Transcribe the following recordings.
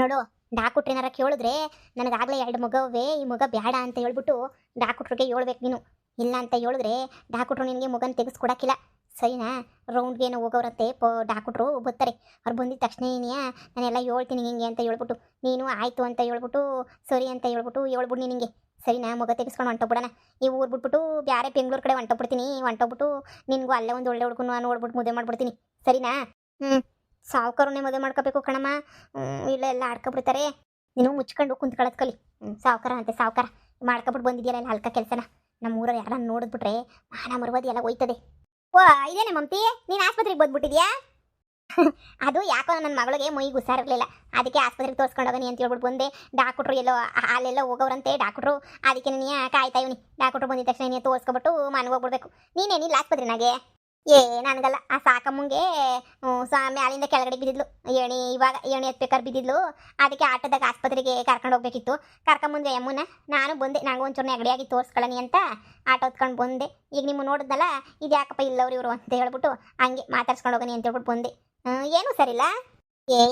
ನೋಡು, ಡಾಕ್ಟ್ರೇನಾರ ಕೇಳಿದ್ರೆ ನನಗಾಗಲೇ 2 ಮಗವೇ, ಈ ಮಗ ಬೇಡ ಅಂತ ಹೇಳ್ಬಿಟ್ಟು ಡಾಕ್ಟ್ರಿಗೆ ಹೇಳ್ಬೇಕು ನೀನು. ಇಲ್ಲ ಅಂತ ಹೇಳಿದ್ರೆ ಡಾಕ್ಟ್ರು ನಿನಗೆ ಮಗನ ತೆಗೆಸ್ಕೊಡಕ್ಕಿಲ್ಲ, ಸರಿನಾ? ರೌಂಡ್ಗೆ ಏನೋ ಹೋಗೋರಂತೆ ಡಾಕ್ಟ್ರು ಬರ್ತಾರೆ. ಅವ್ರು ಬಂದಿದ ತಕ್ಷಣ ನಾನೆಲ್ಲ ಹೇಳ್ತೀನಿ ಹಿಂಗೆ ಅಂತ ಹೇಳ್ಬಿಟ್ಟು ನೀನು ಆಯಿತು ಅಂತ ಹೇಳ್ಬಿಟ್ಟು ಸರಿ ಅಂತ ಹೇಳ್ಬಿಟ್ಟು ನಿನಗೆ, ಸರಿನಾ? ಮಗ ತೆಗೆಸ್ಕೊಂಡು ಹೊಂಟೋಗ್ಬಿಡೋಣ. ಈ ಊರು ಬಿಟ್ಬಿಟ್ಟು ಬೇರೆ ಬೆಂಗಳೂರು ಕಡೆ ಹೊಂಟೋಗ್ಬಿಟ್ಟು ನಿನಗೂ ಅಲ್ಲೇ ಒಂದು ಒಳ್ಳೆ ಹುಡುಗನ ನೋಡ್ಬಿಟ್ಟು ಮದುವೆ ಮಾಡ್ಬಿಡ್ತೀನಿ, ಸರಿನಾ? ಸಾವುಕಾರನ್ನೇ ಮದುವೆ ಮಾಡ್ಕೋಬೇಕು ಕಣಮ್ಮ. ಇಲ್ಲೆಲ್ಲ ಆಡ್ಕೊಬಿಡ್ತಾರೆ. ನೀನು ಮುಚ್ಕೊಂಡು ಕುಂತ್ಕೊಳ್ಳೋದು ಕಲಿ. ಸಾವುಕಾರ ಅಂತೆ ಸಾವುಕಾರ ಮಾಡ್ಕೊಬಿಟ್ಟು ಬಂದಿದ್ಯಲ್ಲ ಎಲ್ಲ ಹಲ್ಕ ಕೆಲಸನ. ನಮ್ಮ ಊರಲ್ಲಿ ಯಾರನ್ನ ನೋಡಿದ್ಬಿಟ್ರೆ ಮಾನ ಮರ್ವಾದಿ ಎಲ್ಲ ಹೋಯ್ತದೆ. ಓ ಇದೇನೆ ಮಮತಿ, ನೀನು ಆಸ್ಪತ್ರೆಗೆ ಬಂದ್ಬಿಟ್ಟಿದ್ಯಾ? ಅದು ಯಾಕೋ ನನ್ನ ಮಗಳಿಗೆ ಮೈಗೆ ಹುಷಾರಿರಲಿಲ್ಲ, ಅದಕ್ಕೆ ಆಸ್ಪತ್ರೆಗೆ ತೋರಿಸ್ಕೊಂಡೋಗನಿ ಅಂತ ಹೇಳ್ಬಿಟ್ಟು ಬಂದೆ. ಡಾಕ್ಟ್ರು ಎಲ್ಲೋ ಅಲ್ಲೆಲ್ಲ ಹೋಗೋರಂತೆ ಡಾಕ್ಟ್ರು, ಅದಕ್ಕೆ ನೀನು ಕಾಯ್ತಾ ಇವನಿ. ಡಾಕ್ಟ್ರು ಬಂದಿದ ತಕ್ಷಣ ನೀನು ತೋರಿಸ್ಕೊಬಿಟ್ಟು ಮನೆಗೆ ಹೋಗ್ಬಿಡ್ಬೇಕು. ನೀನೇನಿಲ್ಲ ಆಸ್ಪತ್ರೆನಾಗೆ? ನನಗಲ್ಲ, ಆ ಸಾಕಮ್ಮಂಗೆ ಮ್ಯಾಲಿಂದ ಕೆಳಗಡೆ ಬಿದ್ದಿದ್ಲು, ಏಣಿ ಎತ್ಬೇಕಾದ್ರೆ ಬಿದ್ದಿದ್ಲು. ಅದಕ್ಕೆ ಆಟೋದಾಗ ಆಸ್ಪತ್ರೆಗೆ ಕರ್ಕೊಂಡು ಹೋಗ್ಬೇಕಿತ್ತು. ಕರ್ಕೊಂಬಂದೆ ಅಮ್ಮನ. ನಾನು ಬಂದೆ, ನಂಗೆ ಒಂಚೂರು ನೆಗಡಿಯಾಗಿ ತೋರಿಸ್ಕೊಳ್ಳಿ ಅಂತ ಆಟೋ ಹೊತ್ಕೊಂಡು ಬಂದೆ. ಈಗ ನಿಮ್ಮ ನೋಡಿದ್ನಲ್ಲ, ಇದು ಯಾಕಪ್ಪ ಇಲ್ಲವ್ರು ಇವರು ಅಂತ ಹೇಳ್ಬಿಟ್ಟು ಹಂಗೆ ಮಾತಾಡ್ಸ್ಕೊಂಡು ಹೋಗನಿ ಅಂತ ಹೇಳ್ಬಿಟ್ಟು ಬಂದೆ. ಏನೂ ಸರಿಲ್ಲ.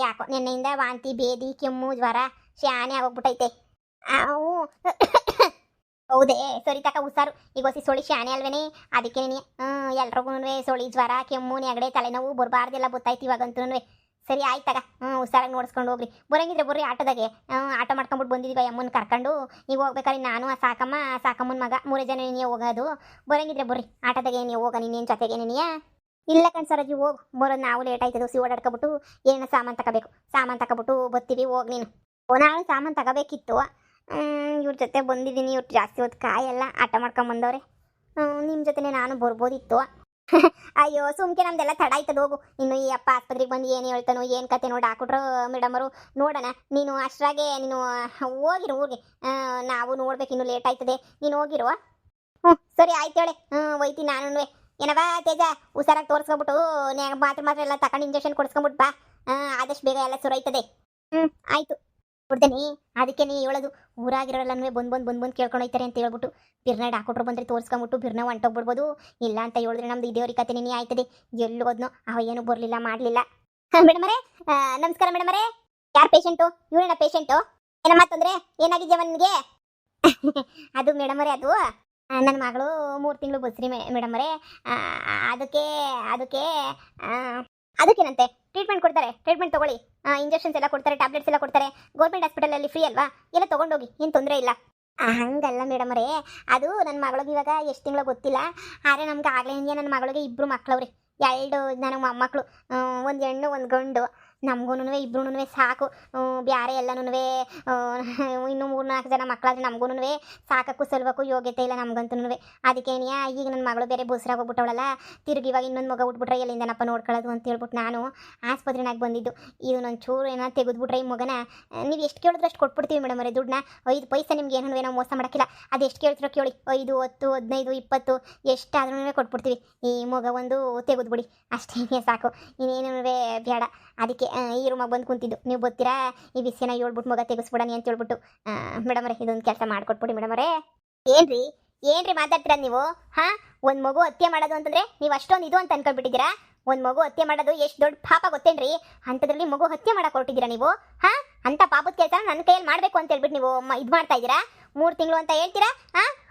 ಯಾಕೋ ನಿನ್ನೆಯಿಂದ ವಾಂತಿ ಬೇದಿ ಕೆಮ್ಮು ಜ್ವರ ಶಾನೆ ಆಗೋಗ್ಬಿಟ್ಟೈತೆ. ಅವು ಹೌದೇ, ಸರಿ ತಕ ಹುಷಾರು. ಈಗ ಹೊಸಿ ಸೊಳಿ ಶಾನೆ ಅಲ್ವೇನೆ, ಅದಕ್ಕೆ ಎಲ್ರಿಗೂ ಸೊಳಿ ಜ್ವರ ಕೆಮ್ಮು ನೆಗಡೆ ತಲೆನೋವು ಬರಬಾರ್ದೆಲ್ಲ ಗೊತ್ತಾಯ್ತು ಇವಾಗಂತೂ. ಸರಿ ಆಯ್ತಾಗ, ಹುಷಾರಾಗಿ ನೋಡ್ಸ್ಕೊಂಡು ಹೋಗ್ರಿ. ಬರಂಗಿದ್ರೆ ಬರ್ರಿ ಆಟೋದಾಗೆ. ಆಟೋ ಮಾಡ್ಕೊಂಬಿಟ್ಟು ಬಂದಿದ್ದೀವಿ ಅಮ್ಮನ ಕರ್ಕೊಂಡು. ಈಗ ಹೋಗ್ಬೇಕಾದ್ರೆ ನಾನು ಆ ಸಾಕಮ್ಮನ ಮಗ 3 ಜನ ನೀನೇ ಹೋಗೋದು. ಬರಂಗಿದ್ರೆ ಬರ್ರಿ ಆಟೋದಾಗೆ ನೀವು ಹೋಗ, ನೀನೇನು ಜೊತೆಗೆ ನೀನಿಯಾ? ಇಲ್ಲ ಕಣ್ ಸರೋಜಿ, ಹೋಗು. ಬರೋದು ನಾವು ಲೇಟ್ ಆಯ್ತದೆ. ಹುಸಿ ಓಡಾಡ್ಕೊಬಿಟ್ಟು ಏನೋ ಸಾಮಾನು ತಗೋಬೇಕು, ಸಾಮಾನು ತಗೊಬಿಟ್ಟು ಬರ್ತೀವಿ. ಹೋಗಿ ನೀನು. ನಾನು ಸಾಮಾನು ತಗೋಬೇಕಿತ್ತು. ಇವ್ರ ಜೊತೆ ಬಂದಿದ್ದೀನಿ. ಇವ್ರು ಜಾಸ್ತಿ ಹೊತ್ತು ಕಾಯೆಲ್ಲ ಆಟ ಮಾಡ್ಕೊಂಬಂದವ್ರೆ. ನಿಮ್ಮ ಜೊತೆ ನಾನು ಬರ್ಬೋದಿತ್ತು. ಅಯ್ಯೋ ಸುಮ್ಕೆ ನಮ್ದೆಲ್ಲ ತಡ ಆಯ್ತದ. ಹೋಗು ಇನ್ನು. ಈ ಅಪ್ಪ ಆಸ್ಪತ್ರೆಗೆ ಬಂದು ಏನು ಹೇಳ್ತಾನೋ ಏನು ಕತೆ ನೋಡಿ ಹಾಕ್ಬಿಟ್ರು ಮೇಡಮರು. ನೋಡೋಣ, ನೀನು ಅಷ್ಟ್ರಾಗೆ ನೀನು ಹೋಗಿರು ಊರಿಗೆ. ನಾವು ನೋಡ್ಬೇಕು, ಇನ್ನು ಲೇಟ್ ಆಯ್ತದೆ. ನೀನು ಹೋಗಿರುವ. ಸರಿ ಆಯ್ತು ಹೇಳಿ. ಒಯ್ತೀನಿ ನಾನು. ಏನವ ತೇಜ, ಹುಷಾರಾಗಿ ತೋರಿಸ್ಕೊಬಿಟ್ಟು ಮಾತ್ರ ಎಲ್ಲ ತಗೊಂಡು ಇಂಜೆಕ್ಷನ್ ಕೊಡಿಸ್ಕೊಂಬಿಟ್ಟು ಬಾ. ಆದಷ್ಟು ಬೇಗ ಎಲ್ಲ ಸುರೈತದೆ. ಆಯಿತು ಕೊಡ್ತೇನೆ. ಅದಕ್ಕೆ ನೀ ಹೇಳೋದು, ಊರಾಗಿರೋಲ್ಲನೂ ಬಂದು ಕೇಳ್ಕೊಂಡು ಹೋಯ್ತಾರೆ ಅಂತ ಹೇಳ್ಬಿಟ್ಟು ಬಿರ್ನ ಡಾಕ್ಟ್ರು ಬಂದರೆ ತೋರಿಸ್ಕೊಂಬಿಟ್ಟು ಬಿರ್ನ ಹೊಂಟೋಗ್ಬಿಡ್ಬೋದು. ಇಲ್ಲ ಅಂತ ಹೇಳಿದ್ರೆ ನಮ್ದು ಇದೇವ್ರಿಗೆ ಕತೆ ನೀನೇ ಆಯ್ತದೆ. ಎಲ್ಲಿ ಹೋದ್ನೋ ಅವ ಏನು ಬರಲಿಲ್ಲ ಮಾಡಲಿಲ್ಲ. ಮೇಡಮರೇ ನಮಸ್ಕಾರ. ಮೇಡಮರೇ, ಯಾರು ಪೇಷಂಟು? ಇವರೇನ ಪೇಷಂಟು? ಏನಮ್ಮ ತೊಂದರೆ? ಏನಾಗಿದ್ಯವ ನಿನಗೆ? ಅದು ಮೇಡಮರೇ, ಅದು ನನ್ನ ಮಗಳು 3 ತಿಂಗಳು ಬಸ್ರಿ ಮೇಡಮರೇ. ಅದಕ್ಕೇನಂತೆ ಟ್ರೀಟ್ಮೆಂಟ್ ಕೊಡ್ತಾರೆ. ಟ್ರೀಟ್ಮೆಂಟ್ ತೊಗೊಳ್ಳಿ. ಇಂಜೆಕ್ಷನ್ಸ್ ಎಲ್ಲ ಕೊಡ್ತಾರೆ, ಟ್ಯಾಬ್ಲೆಟ್ಸ್ ಎಲ್ಲ ಕೊಡ್ತಾರೆ. ಗೌರ್ಮೆಂಟ್ ಹಾಸ್ಪಿಟಲಲ್ಲಿ ಫ್ರೀ ಅಲ್ವಾ? ಎಲ್ಲ ತೊಗೊಂಡೋಗಿ, ಏನು ತೊಂದರೆ ಇಲ್ಲ. ಹಂಗಲ್ಲ ಮೇಡಮರೇ, ಅದು ನನ್ನ ಮಗಳಿಗೆ ಇವಾಗ ಎಷ್ಟು ತಿಂಗಳು ಗೊತ್ತಿಲ್ಲ. ಆದರೆ ನಮ್ಗೆ ಆಗಲೇ ನನ್ನ ಮಗಳಿಗೆ 2 ಮಕ್ಕಳವ್ರಿ. 2 ನನಗೆ ಮೊಮ್ಮಕ್ಕಳು, ಒಂದು ಹೆಣ್ಣು ಒಂದು ಗಂಡು. ನಮಗೂ ಇಬ್ರು ಸಾಕು. ಬ್ಯಾರೆ ಎಲ್ಲನೂ ಇನ್ನೂ 3-4 ಜನ ಮಕ್ಕಳಾದ್ರೆ ನಮಗೂ ಸಾಕಕ್ಕೂ ಸಲ್ವಕ್ಕೂ ಯೋಗ್ಯತೆ ಇಲ್ಲ ನಮಗಂತೂ. ಅದಕ್ಕೆ ಈಗ ನನ್ನ ಮಗಳು ಬೇರೆ ಬಸ್ರಾಗ ಹೋಗ್ಬಿಟ್ಟವಳಲ್ಲ, ತಿರುಗಿ ಇವಾಗ ಇನ್ನೊಂದು ಮಗ ಹುಟ್ಬಿಟ್ರೆ ಎಲ್ಲಿಂದನಪ್ಪ ನೋಡ್ಕೊಳ್ಳೋದು ಅಂತ ಹೇಳ್ಬಿಟ್ಟು ನಾನು ಆಸ್ಪತ್ರೆನಾಗ ಬಂದಿದ್ದು. ಇದು ನನ್ನ ಚೂರು ಏನೋ ತೆಗೆದ್ಬಿಟ್ರೆ ಈ ಮಗನ ನೀವು ಎಷ್ಟು ಕೇಳಿದ್ರೆ ಅಷ್ಟು ಕೊಟ್ಬಿಡ್ತೀವಿ ಮೇಡಮರೇ. ದುಡ್ಡನ್ನ 5 ಪೈಸೆ ನಿಮ್ಗೆ ಏನೋ ಮೋಸ ಮಾಡೋಕ್ಕಿಲ್ಲ. ಅದು ಎಷ್ಟು ಕೇಳ್ತಿರೋ ಕೇಳಿ, 5, 10, 15, 20 ಎಷ್ಟಾದ್ರೂ ಕೊಟ್ಬಿಡ್ತೀವಿ. ಈ ಮಗ ಒಂದು ತೆಗೆದ್ಬಿಡಿ ಅಷ್ಟೇ ಸಾಕು, ಇನ್ನೇನು ಬೇಡ. ಅದಕ್ಕೆ ಈ ರೂಮಾಗ ಬಂದು ಕುಂತಿದ್ದು. ನೀವು ಬರ್ತೀರಾ? ಈ ವಿಷಯನ ಹೇಳ್ಬಿಟ್ಟು ಮಗ ತೆಗೆಸ್ಬಿಡಣಿ ಅಂತ ಹೇಳ್ಬಿಟ್ಟು. ಮೇಡಮರೇ, ಇದೊಂದು ಕೆಲಸ ಮಾಡಿಕೊಟ್ಬಿಡಿ ಮೇಡಮರೇ. ಏನ್ರಿ ಮಾತಾಡ್ತೀರಾ ನೀವು? ಒಂದು ಮಗು ಹತ್ಯೆ ಮಾಡೋದು ಅಂತಂದರೆ ನೀವು ಅಷ್ಟೊಂದು ಇದು ಅಂತ ಅನ್ಕೊಂಡ್ಬಿಟ್ಟಿದ್ದೀರಾ? ಒಂದು ಮಗು ಹತ್ಯೆ ಮಾಡೋದು ಎಷ್ಟು ದೊಡ್ಡ ಪಾಪ ಗೊತ್ತೇನ್ರಿ? ಅಂಥದ್ರಲ್ಲಿ ಮಗು ಹತ್ಯೆ ಮಾಡಕ್ಕೆ ಹೊರಟಿದ್ದೀರಾ ನೀವು? ಅಂಥ ಪಾಪದ ಕೆಲಸ ನನ್ನ ಕೈಯಲ್ಲಿ ಮಾಡಬೇಕು ಅಂತ ಹೇಳ್ಬಿಟ್ಟು ನೀವು ಇದು ಮಾಡ್ತಾ ಇದ್ದೀರಾ? 3 ತಿಂಗಳು ಅಂತ ಹೇಳ್ತೀರಾ?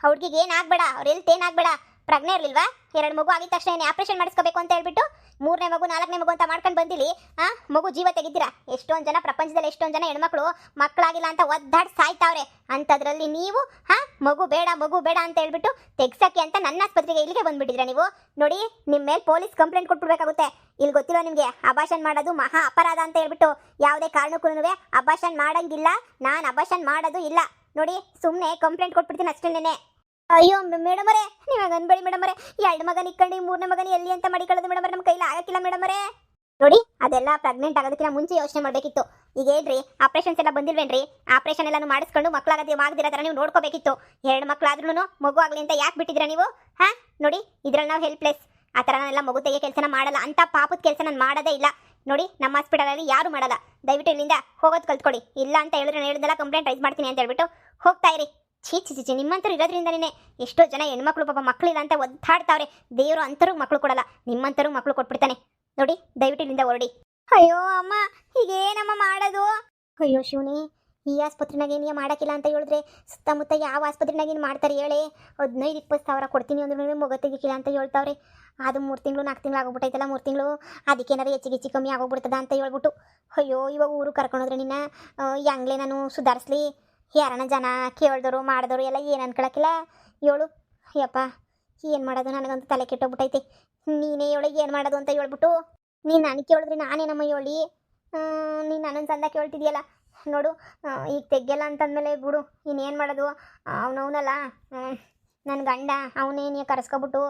ಹುಡುಗಿಗೆ ಏನಾಗಬೇಡ, ಅವ್ರ ಹೆಲ್ತ್ ಏನಾಗಬೇಡ. ಪ್ರಜ್ಞೆ ಇರಲಿಲ್ವಾ? 2 ಮಗು ಆಗಿದ ತಕ್ಷಣ ಆಪರೇಷನ್ ಮಾಡಿಸ್ಕೋಬೇಕು ಅಂತ ಹೇಳ್ಬಿಟ್ಟು 3ನೇ ಮಗು 4ನೇ ಮಗು ಅಂತ ಮಾಡ್ಕೊಂಡು ಬಂದಿಲ್ಲಿ ಮಗು ಜೀವ ತೆಗಿದ್ದೀರಾ? ಎಷ್ಟೊಂದು ಜನ ಪ್ರಪಂಚದಲ್ಲಿ ಎಷ್ಟೊಂದು ಜನ ಹೆಣ್ಮಕ್ಳು ಮಕ್ಕಳಾಗಿಲ್ಲ ಅಂತ ಒದ್ದಾಡಿ ಸಾಯ್ತಾವ್ರೆ. ಅಂಥದ್ರಲ್ಲಿ ನೀವು ಮಗು ಬೇಡ ಅಂತ ಹೇಳ್ಬಿಟ್ಟು ತೆಗ್ಸಕ್ಕೆ ಅಂತ ನನ್ನ ಆಸ್ಪತ್ರೆಗೆ ಇಲ್ಲಿಗೆ ಬಂದ್ಬಿಟ್ಟಿದ್ದೀರಾ ನೀವು? ನೋಡಿ, ನಿಮ್ಮ ಮೇಲೆ ಪೊಲೀಸ್ ಕಂಪ್ಲೇಂಟ್ ಕೊಟ್ಬಿಡ್ಬೇಕಾಗುತ್ತೆ. ಇಲ್ಲಿ ಗೊತ್ತಿಲ್ಲ ನಿಮಗೆ, ಅಬಾಷನ್ ಮಾಡೋದು ಮಹಾ ಅಪರಾಧ ಅಂತ ಹೇಳ್ಬಿಟ್ಟು ಯಾವುದೇ ಕಾರಣಕ್ಕೂ ಅಬಾಷನ್ ಮಾಡಂಗಿಲ್ಲ. ನಾನು ಅಬಾಷನ್ ಮಾಡೋದು ಇಲ್ಲ. ನೋಡಿ, ಸುಮ್ಮನೆ ಕಂಪ್ಲೇಂಟ್ ಕೊಟ್ಬಿಡ್ತೀನಿ ಅಷ್ಟೇನೆ. ಅಯ್ಯೋ ಮೇಡಮರೇ, ನೀವಾಗ ಅನ್ಬೇಡಿ ಮೇಡಮರೇ. 2 ಮಗನ ಇಕ್ಕಂಡು 3ನೇ ಮಗನ ಎಲ್ಲಿ ಅಂತ ಮಾಡಿಕೊಳ್ಳೋದು ಮೇಡಮರೇ? ನಮ್ಮ ಕೈಲಿ ಆಗಕ್ಕಿಲ್ಲ ಮೇಡಮರೇ. ನೋಡಿ, ಅದೆಲ್ಲ ಪ್ರೆಗ್ನೆಂಟ್ ಆಗೋದಕ್ಕಿಂತ ಮುಂಚೆ ಯೋಚನೆ ಮಾಡಬೇಕಿತ್ತು. ಈಗ ಏನ್ರಿ ಆಪರೇಷನ್ಸ್ ಎಲ್ಲ ಬಂದಿಲ್ವೇನ್ರಿ? ಆಪರೇಷನ್ ಎಲ್ಲಾನು ಮಾಡಿಸ್ಕೊಂಡು ಆಗದಿರೋ ಥರ ನೀವು ನೋಡ್ಕೋಬೇಕಿತ್ತು. 2 ಮಕ್ಕಳಾದ್ರೂ ಮಗು ಆಗಲಿ ಅಂತ ಯಾಕೆ ಬಿಟ್ಟಿದ್ದೀರಾ ನೀವು? ನೋಡಿ, ಇದ್ರಲ್ಲಿ ನಾವು ಹೆಲ್ಪ್ಲೆಸ್. ಆ ಥರ ನಾನೆಲ್ಲ ಮಗು ತೆಗೆ ಕೆಲಸನ ಮಾಡಲ್ಲ. ಅಂಥ ಪಾಪದ ಕೆಲಸ ನಾನು ಮಾಡೋದೇ ಇಲ್ಲ. ನೋಡಿ, ನಮ್ಮ ಹಾಸ್ಪಿಟಲಲ್ಲಿ ಯಾರು ಮಾಡಲ್ಲ. ದಯವಿಟ್ಟು ಇಲ್ಲಿಂದ ಹೋಗೋದು ಕಲ್ತ್ಕೊಳ್ಳಿ. ಇಲ್ಲ ಅಂತ ಹೇಳಿದ್ರೆಲ್ಲ ಕಂಪ್ಲೇಂಟ್ ರೈಸ್ ಮಾಡ್ತೀನಿ ಅಂತ ಹೇಳ್ಬಿಟ್ಟು ಹೋಗ್ತಾ ಇರಿ. ಚೀಚಿ ನಿಮ್ಮಂತರು ಇರೋದ್ರಿಂದನೇ ಎಷ್ಟೋ ಜನ ಹೆಣ್ಮಕ್ಳು ಪಾಪ ಮಕ್ಕಳಿಲ್ಲ ಅಂತ ಒದ್ದಾಡ್ತಾವ್ರೆ. ದೇವರು ಅಂತರೂ ಮಕ್ಕಳು ಕೊಡಲ್ಲ, ನಿಮ್ಮಂತರೂ ಮಕ್ಕಳು ಕೊಟ್ಬಿಡ್ತಾನೆ. ನೋಡಿ, ದಯವಿಟ್ಟು ಇಲ್ಲಿಂದ ಹೊರಡಿ. ಅಯ್ಯೋ ಅಮ್ಮ, ಹೀಗೇನಮ್ಮ ಮಾಡೋದು? ಅಯ್ಯೋ ಶಿವನೇ, ಈ ಆಸ್ಪತ್ರೆನಾಗ ಏನು ಮಾಡೋಕ್ಕಿಲ್ಲ ಅಂತ ಹೇಳಿದ್ರೆ ಸುತ್ತಮುತ್ತ ಯಾವ ಆಸ್ಪತ್ರೆನಾಗ ಏನು ಮಾಡ್ತಾರೆ ಹೇಳಿ. 15-20 ಸಾವಿರ ಕೊಡ್ತೀನಿ ಅಂದ್ರೆ ಮಗ ತೆಗಿಕಿಲ್ಲ ಅಂತ ಹೇಳ್ತಾವ್ರೆ. ಅದು 3 ತಿಂಗಳು 4 ತಿಂಗಳು ಆಗೋಗ್ಬಿಟ್ಟೈತಲ್ಲ, 3 ತಿಂಗಳು. ಅದಕ್ಕೇನಾರು ಹೆಚ್ಚಿಗೆ ಕಮ್ಮಿ ಆಗೋಗ್ಬಿಡ್ತದ ಅಂತ ಹೇಳ್ಬಿಟ್ಟು. ಅಯ್ಯೋ ಇವಾಗ ಊರು ಕರ್ಕೊಂಡೋದ್ರೆ ನಿನ್ನ ಹೆಂಗ್ಲೆ ನಾನು ಸುಧಾರಿಸ್ಲಿ? ಯಾರನ್ನ ಜನ ಕೇಳ್ದವರು ಮಾಡಿದವರು ಎಲ್ಲ ಏನು ಅನ್ಕೊಳಕ್ಕಿಲ್ಲ ಹೇಳು. ಯಪ್ಪ, ಏನು ಮಾಡೋದು, ನನಗಂತೂ ತಲೆ ಕೆಟ್ಟೋಗ್ಬಿಟ್ಟೈತೆ. ನೀನೇ ಹೇಳು ಏನು ಮಾಡೋದು ಅಂತ ಹೇಳ್ಬಿಟ್ಟು. ನೀನು ನನಗೆ ಕೇಳಿದ್ರೆ ನಾನೇನಮ್ಮ ಹೇಳಿ? ನೀನು ನನ್ನನ್ನು ಚಂದ ಕೇಳ್ತಿದ್ಯಲ್ಲ ನೋಡು. ಈಗ ತೆಗ್ಯಲ್ಲ ಅಂತಂದಮೇಲೆ ಬಿಡು, ಇನ್ನೇನು ಮಾಡೋದು. ಅವನವನಲ್ಲ ನನ್ನ ಗಂಡ, ಅವನೇನೇ ಕರೆಸ್ಕೊಬಿಟ್ಟು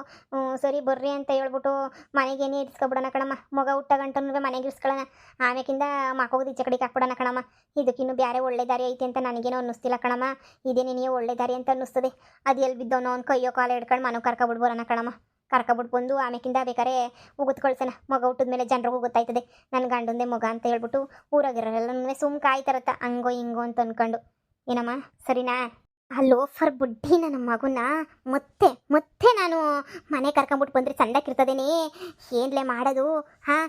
ಸರಿ ಬರ್ರಿ ಅಂತ ಹೇಳ್ಬಿಟ್ಟು ಮನೆಗೇನೇ ಇರಿಸ್ಕೊಬಿಡೋಣ ಕಣಮ್ಮ. ಮಗ ಹುಟ್ಟ ಗಂಟನೂ ಮನೆಗೆ ಇರಿಸ್ಕೊಳ್ಳೋಣ. ಆಮೇಕಿಂದ ಮಕ್ಕೋದು ಈಚೆ ಕಡೆಗೆ ಹಾಕ್ಬಿಡೋಣ ಕಣಮ್ಮ. ಇದಕ್ಕಿನ್ನೂ ಬೇರೆ ಒಳ್ಳೆ ದಾರಿ ಐತೆ ಅಂತ ನನಗೇನೋ ಅನ್ನಿಸ್ತಿಲ್ಲ ಕಣಮ್ಮ. ಇದೇನೇ ಒಳ್ಳೆ ದಾರಿ ಅಂತ ಅನ್ನಿಸ್ತದೆ. ಅದು ಎಲ್ಲಿ ಬಿದ್ದವನೋ ಅವ್ನು ಕೈಯೋ ಕಾಲ ಹಿಡ್ಕೊಂಡು ಮನೆ ಕರ್ಕೊಬಿಡ್ಬೋರಣ ಕಣಮ್ಮ. ಕರ್ಕೊಬಿಟ್ಟು ಬಂದು ಆಮೇಕಿಂದ ಬೇಕಾರೆ ಉಗುತ್ ಕಳ್ಸೋಣ. ಮಗ ಹುಟ್ಟಿದ ಮೇಲೆ ಜನರಿಗೂ ಗೊತ್ತಾಯ್ತದೆ ನನ್ನ ಗಂಡಂದೇ ಮಗ ಅಂತ ಹೇಳ್ಬಿಟ್ಟು. ಊರಾಗಿರೋರೆಲ್ಲ ಸುಮ್ ಕಾಯ್ತಾರತ್ತ ಹಂಗೋ ಹಿಂಗೋ ಅಂತ ಅನ್ಕೊಂಡು. ಏನಮ್ಮ ಸರಿನಾ? ಆ ಲೋಫರ್ ಬುಡ್ಡಿ ನನ್ನ ಮಗುನ ಮತ್ತೆ ಮತ್ತೆ ನಾನು ಮನೆ ಕರ್ಕೊಂಬಿಟ್ಟು ಬಂದರೆ ಚಂದಕ್ಕಿರ್ತದೇನೆ. ಏನ್ಲೇ ಮಾಡೋದು? ಹಾಂ,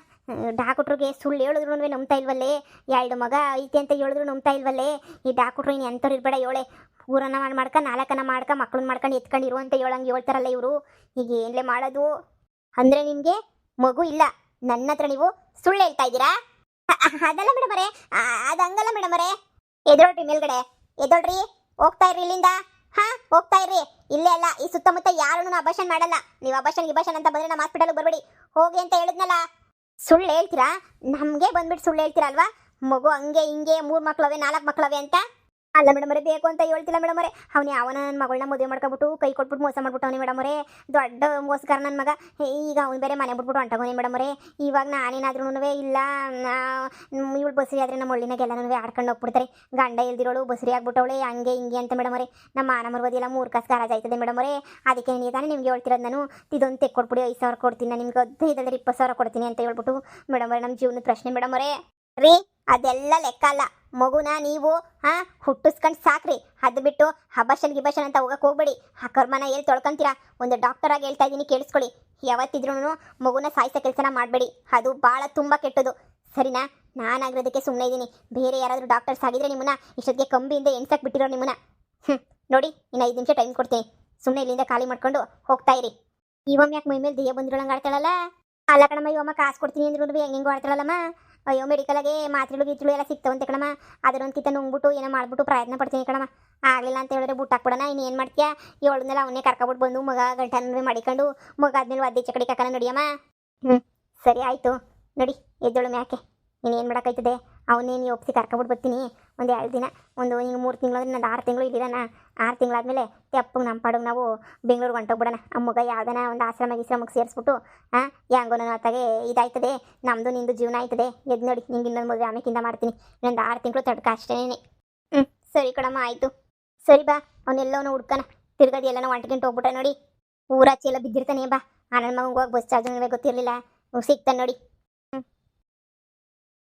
ಡಾಕ್ಟ್ರಿಗೆ ಸುಳ್ಳು ಹೇಳಿದ್ರು ನಂಬ್ತಾ ಇಲ್ವಲ್ಲೇ? 2 ಮಗ ಐತೆ ಅಂತ ಹೇಳಿದ್ರು ನಂಬ್ತಾ ಇಲ್ವಲ್ಲೇ? ಈ ಡಾಕ್ಟ್ರು ಇನ್ನು ಎಂಥವ್ರು ಇರಬೇಡ ಹೇಳೆ. ಊರನ್ನ ಮಾಡ್ಕ 4 ಮಾಡ್ಕ ಮಕ್ಳನ್ನ ಮಾಡ್ಕೊಂಡು ಎತ್ಕೊಂಡಿರು ಅಂತ ಹೇಳಂಗೆ ಹೇಳ್ತಾರಲ್ಲ ಇವರು. ಈಗ ಏನ್ಲೇ ಮಾಡೋದು? ಅಂದರೆ ನಿಮಗೆ ಮಗು ಇಲ್ಲ, ನನ್ನ ಹತ್ರ ನೀವು ಸುಳ್ಳು ಹೇಳ್ತಾ ಇದ್ದೀರಾ? ಅದಲ್ಲ ಮೇಡಮರೇ, ಅದು ಹಂಗಲ್ಲ ಮೇಡಮರೇ. ಎದೊಳ್ರಿ ಮೇಲ್ಗಡೆ, ಎದೊಳ್ರಿ, ಹೋಗ್ತಾ ಇರ್ರಿ ಇಲ್ಲಿಂದ. ಹಾ, ಹೋಗ್ತಾ ಇರ್ರಿ. ಇಲ್ಲೇ ಅಲ್ಲ, ಈ ಸುತ್ತಮುತ್ತ ಯಾರನ್ನು ಅಬಾಷನ್ ಮಾಡಲ್ಲ. ನೀವು ಅಬಾಷನ್ ಅಂತ ಬಂದರೆ ನಮ್ಮ ಹಾಸ್ಪಿಟಲ್ಗೆ ಬರಬೇಡಿ, ಹೋಗಿ ಅಂತ ಹೇಳಿದ್ನಲ್ಲ. ಸುಳ್ಳು ಹೇಳ್ತೀರಾ? ನಮಗೆ ಬಂದ್ಬಿಟ್ಟು ಸುಳ್ಳು ಹೇಳ್ತೀರಾ ಅಲ್ವಾ? ಮಗು ಹಂಗೆ ಹಿಂಗೆ 3 ಮಕ್ಳವೆ 4 ಮಕ್ಳವೆ ಅಂತ. ಅಲ್ಲ ಮೇಡಮರೇ, ಬೇಕು ಅಂತ ಹೇಳ್ತಿಲ್ಲ ಮೇಡಮರೇ. ಅವ್ನು ಯಾವನ ನನ್ನ ಮಗಳನ್ನ ಮದುವೆ ಮಾಡ್ಕೊಬಿಟ್ಟು ಕೈ ಕೊಟ್ಬಿಟ್ಟು ಮೋಸ ಮಾಡ್ಬಿಟ್ಟವನೇ ಮೇಡಮರೇ. ದೊಡ್ಡ ಮೋಸಗಾರ ನನ್ನ ಮಗ. ಈಗ ಅವ್ನು ಬೇರೆ ಮನೆ ಬಿಟ್ಬಿಟ್ಟು ಹೊಂಟೋಗೋನೆ ಮೇಡಮರೇ. ಇವಾಗ ನಾನೇನಾದ್ರೂ ಇಲ್ಲ, ಇವಳು ಬಸ್ರಿ ಆದರೆ ನಮ್ಮ ಒಳ್ಳಿನಾಗೆಲ್ಲನೂ ಆಡ್ಕೊಂಡು ಹೋಗ್ಬಿಡ್ತಾರೆ. ಗಂಡ ಇಲ್ದಿರೋಳು ಬಸ್ರಿ ಆಗ್ಬಿಟ್ಟವಳೆ ಹಂಗೆ ಹಿಂಗೆ ಅಂತ ಮೇಡಮರೇ. ನಮ್ಮ ಮಾನ ಮರ್ಬೋದಿಲ್ಲ 3 ಕಾಸು ಕಾರಾಜ್ ಆಯ್ತದೆ ಮೇಡಮರೇ. ಅದಕ್ಕೆ ನೀತಾನೆ ನಿಮ್ಗೆ ಹೇಳ್ತಿರೋದು ನಾನು. ಇದೊಂದು ತೆಕ್ಕೊಟ್ಬಿಡಿ, 5,000 ಕೊಡ್ತೀನಿ ನಾನು ನಿಮ್ಗೆ. 15 20,000 ಕೊಡ್ತೀನಿ ಅಂತ ಹೇಳ್ಬಿಟ್ಟು ಮೇಡಮರೇ. ನಮ್ಮ ಜೀವನದ ಪ್ರಶ್ನೆ ಮೇಡಮರೇ. ರೀ, ಅದೆಲ್ಲ ಲೆಕ್ಕ ಅಲ್ಲ. ಮಗುನ ನೀವು ಹುಟ್ಟಿಸ್ಕೊಂಡು ಸಾಕ್ರಿ. ಅದು ಬಿಟ್ಟು ಹಬಾಷನ್ ಗಿಬಾಷನ್ ಅಂತ ಹೋಗಬೇಡಿ. ಆ ಕರ್ಮನ ಎಲ್ಲಿ ತೊಳ್ಕೊಂತೀರಾ? ಒಂದು ಡಾಕ್ಟರ್ ಆಗಿ ಹೇಳ್ತಾ ಇದ್ದೀನಿ, ಕೇಳಿಸ್ಕೊಳ್ಳಿ. ಯಾವತ್ತಿದ್ರೂ ಮಗುನ ಸಾಯಿಸೋ ಕೆಲಸನ ಮಾಡಬೇಡಿ. ಅದು ಭಾಳ ತುಂಬ ಕೆಟ್ಟದು, ಸರಿನಾ? ನಾನಾಗಿರೋದಕ್ಕೆ ಸುಮ್ಮನೆ ಇದ್ದೀನಿ. ಬೇರೆ ಯಾರಾದರೂ ಡಾಕ್ಟರ್ಸ್ ಆಗಿದ್ರೆ ನಿಮ್ಮನ್ನ ಇಷ್ಟೊತ್ತಿಗೆ ಕಂಬಿಯಿಂದ ಎಣ್ಸಕ್ಕೆ ಬಿಟ್ಟಿರೋ ನಿಮ್ಮನ್ನ. ನೋಡಿ, ಇನ್ನು 5 ನಿಮಿಷ ಟೈಮ್ ಕೊಡ್ತೀನಿ. ಸುಮ್ಮನೆ ಇಲ್ಲಿಂದ ಖಾಲಿ ಮಾಡ್ಕೊಂಡು ಹೋಗ್ತಾ ಇರಿ. ಇವಮ್ಮ ಯಾಕೆ ಮೈ ಮೇಲೆ ದೆಯ್ಯ ಬಂದಿರೋಳಂಗೆ ಆಡ್ತಾಳಲ್ಲ? ಅಲ್ಲ ಕಣಮ್ಮ, ಇವಮ್ಮ ಕಾಸು ಕೊಡ್ತೀನಿ ಅಂದ್ರೂ ಹೆಂಗೆಂಗೋ ಆಡ್ತಾಳಲ್ಲಮ್ಮ. ಅಯ್ಯೋ, ಮೆಡಿಕಲ್ಗೆ ಮಾತ್ರೆಗಳು ಗೀತ್ರು ಎಲ್ಲ ಸಿಗ್ತಾವಂತೆ ಕಣಮ್ಮ. ಅದರೊಂದು ಕಿತ್ತ ನುಂಗ್ಬಿಟ್ಟು ಏನೋ ಮಾಡ್ಬಿಟ್ಟು ಪ್ರಯತ್ನ ಪಡ್ತೀನಿ ಕಣಮ್ಮ. ಆಗಲಿಲ್ಲ ಅಂತ ಹೇಳಿದ್ರೆ ಬುಟ್ಟು ಹಾಕ್ಬಿಡೋಣ. ಇನ್ನೇನು ಮಾಡ್ತೀಯಾ? ಇವಳನ್ನೆಲ್ಲ ಅವನ್ನೇ ಕರ್ಕೊಬಿಟ್ಟು ಬಂದು ಮಗ ಗಂಟನೂ ಮಾಡಿಕೊಂಡು ಮಗ ಆದ್ಮೇಲೆ ಒದ್ದೆ ಚಕಡಿ ಕಾಕನ ನಡಿಯಮ್ಮ. ಸರಿ ಆಯಿತು, ನಡಿ ಎದ್ದಳು ಮ್ಯಾಕೆ. ಇನ್ನೇನು ಮಾಡೋಕ್ಕಾಯ್ತದೆ? ಅವನ್ನೇನು ಒಪ್ಪಿಸಿ ಕರ್ಕೊಬಿಟ್ಟು ಬರ್ತೀನಿ. ಒಂದು 2 ದಿನ, ಒಂದು ಹಿಂಗೆ 3 ತಿಂಗಳು ಅಂದರೆ ನಾನು 6 ತಿಂಗಳು ಇಲ್ಲಿರೋಣ. 6 ತಿಂಗಳಾದಮೇಲೆ ತೆಪ್ಪಗೆ ನಮ್ಮ ಪಾಡಿಗೆ ನಾವು ಬೆಂಗಳೂರಿಗೆ ಹೊಂಟೋಗ್ಬಿಡೋಣ. ಆ ಮಗ ಯಾವ್ದಾನ ಒಂದು ಆಶ್ರಮಕ್ಕೆ ಸೇರಿಸ್ಬಿಟ್ಟು ಹೆಂಗೋ ನನ್ನ ಹೊತ್ತಾಗೆ ಇದಾಯ್ತದೆ. ನಮ್ಮದು ನಿಂದು ಜೀವನ ಆಯ್ತದೆ. ಎದ್ದು ನೋಡಿ, ನಿಂಗೆ ಇನ್ನೊಂದು ಮದುವೆ ಆಮೇಕಿಂದ ಮಾಡ್ತೀನಿ. ಇನ್ನೊಂದು 6 ತಿಂಗಳು ತಡ್ಕ ಅಷ್ಟೇನೆ. ಸರಿ ಕಣಮ್ಮ, ಆಯಿತು. ಸರಿ ಬಾ, ಅವನ್ನೆಲ್ಲವೂ ಹುಡ್ಕನ. ತಿರ್ಗದು ಎಲ್ಲನೋ ಹೊಂಟ್ಕೊಂಡು ಹೋಗ್ಬಿಟ್ರೆ ನೋಡಿ, ಊರಾಚೆ ಎಲ್ಲ ಬಿದ್ದಿರ್ತಾನೆ. ಬಾ, ಆ ನನ್ನ ಮಗಂಗೆ ಹೋಗಿ ಬಸ್ ಚಾರ್ಜ್ ಗೊತ್ತಿರಲಿಲ್ಲ, ಸಿಗ್ತಾನೆ ನೋಡಿ.